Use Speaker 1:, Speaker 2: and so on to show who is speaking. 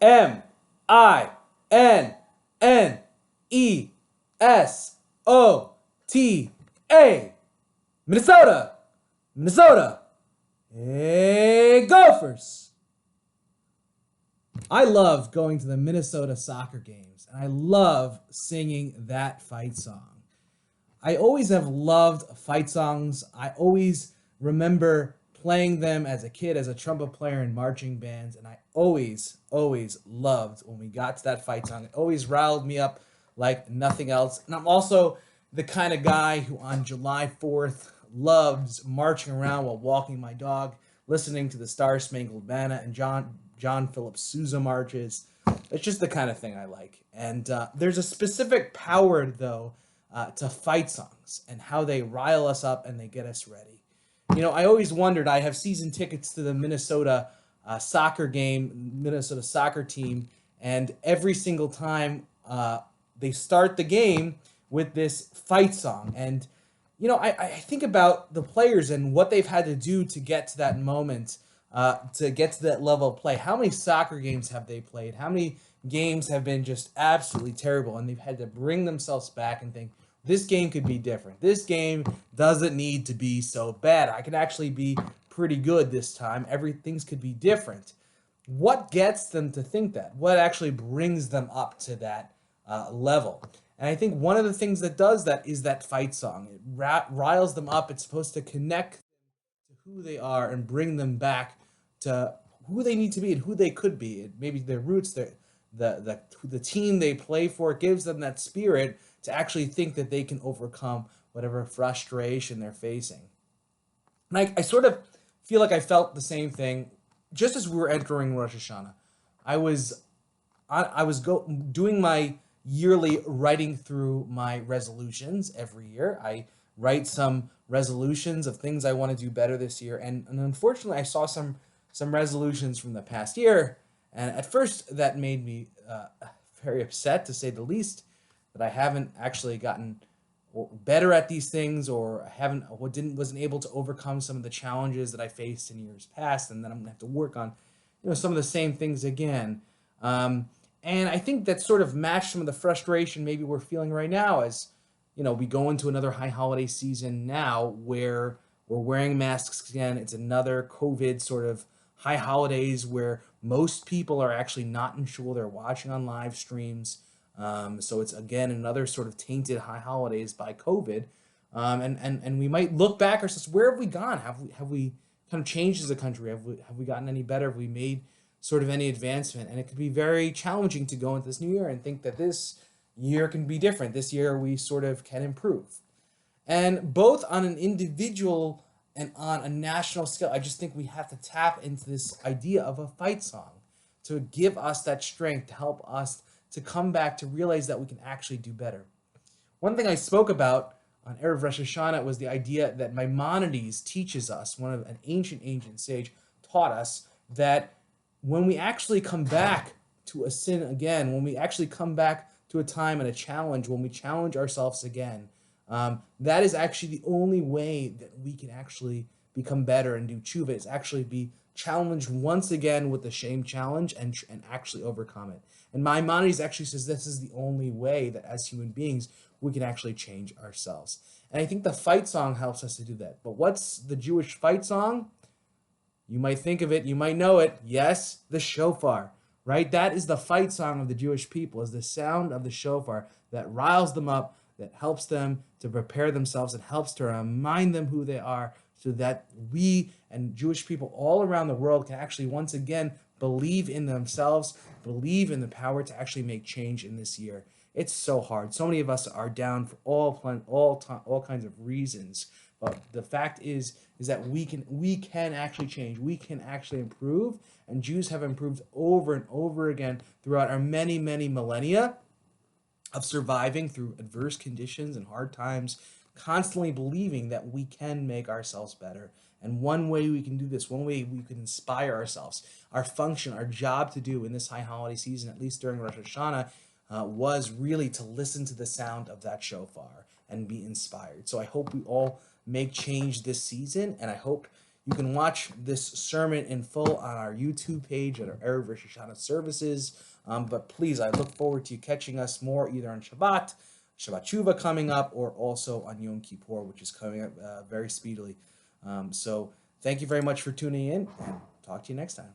Speaker 1: Minnesota. Minnesota. Minnesota. Hey, Gophers. I love going to the Minnesota soccer games, and I love singing that fight song. I always have loved fight songs. I always remember playing them as a kid, as a trumpet player in marching bands, and I always loved when we got to that fight song. It always riled me up like nothing else. And I'm also the kind of guy who on July 4th loves marching around while walking my dog, listening to the Star Spangled Banner and John Philip Sousa marches. It's just the kind of thing I like. And there's a specific power, though, to fight songs and how they rile us up and they get us ready. You know, I always wondered, I have season tickets to the Minnesota soccer game, Minnesota soccer team, and every single time they start the game with this fight song. And, you know, I think about the players and what they've had to do to get to that moment, to get to that level of play. How many soccer games have they played? How many games have been just absolutely terrible, and they've had to bring themselves back and think, this game could be different. This game doesn't need to be so bad. I can actually be pretty good this time. Things could be different. What gets them to think that? What actually brings them up to that level? And I think one of the things that does that is that fight song. It riles them up. It's supposed to connect to who they are and bring them back to who they need to be and who they could be. Maybe their roots, the team they play for. It gives them that spirit to actually think that they can overcome whatever frustration they're facing. And I sort of feel like I felt the same thing just as we were entering Rosh Hashanah. I was doing my yearly writing through my resolutions every year. I write some resolutions of things I want to do better this year, and unfortunately, I saw some resolutions from the past year, and at first that made me very upset, to say the least, that I haven't actually gotten better at these things, or wasn't able to overcome some of the challenges that I faced in years past, and then I'm gonna have to work on, some of the same things again. And I think that sort of matched some of the frustration maybe we're feeling right now, as we go into another high holiday season now, where we're wearing masks again. It's another COVID sort of high holidays where most people are actually not in shul. They're watching on live streams. So it's again another sort of tainted high holidays by COVID, and we might look back ourselves. Where have we gone? Have we kind of changed as a country? Have we gotten any better? Have we made sort of any advancement? And it could be very challenging to go into this new year and think that this year can be different. This year we sort of can improve, and both on an individual and on a national scale. I just think we have to tap into this idea of a fight song to give us that strength, to help us to come back to realize that we can actually do better. One thing I spoke about on Erev Rosh Hashanah was the idea that Maimonides teaches us, an ancient sage taught us, that when we actually come back to a sin again, when we actually come back to a time and a challenge, when we challenge ourselves again, that is actually the only way that we can actually become better and do tshuva, is actually be challenged once again with the shame challenge and actually overcome it. And Maimonides actually says this is the only way that as human beings we can actually change ourselves. And I think the fight song helps us to do that. But what's the Jewish fight song? You might think of it, you might know it. Yes, the shofar, right? That is the fight song of the Jewish people, is the sound of the shofar that riles them up, that helps them to prepare themselves, and helps to remind them who they are, so that we and Jewish people all around the world can actually once again believe in themselves, believe in the power to actually make change in this year. It's so hard. So many of us are down for all kinds of reasons. But the fact is that we can actually change. We can actually improve, and Jews have improved over and over again throughout our many millennia of surviving through adverse conditions and hard times, constantly believing that we can make ourselves better. And one way we can do this, one way we can inspire ourselves, our function, our job to do in this high holiday season, at least during Rosh Hashanah, was really to listen to the sound of that shofar and be inspired. So I hope we all make change this season, and I hope You can watch this sermon in full on our YouTube page at our Erev Rosh Hashanah services. But please, I look forward to you catching us more either on Shabbat Tshuva coming up, or also on Yom Kippur, which is coming up very speedily. So thank you very much for tuning in, and talk to you next time.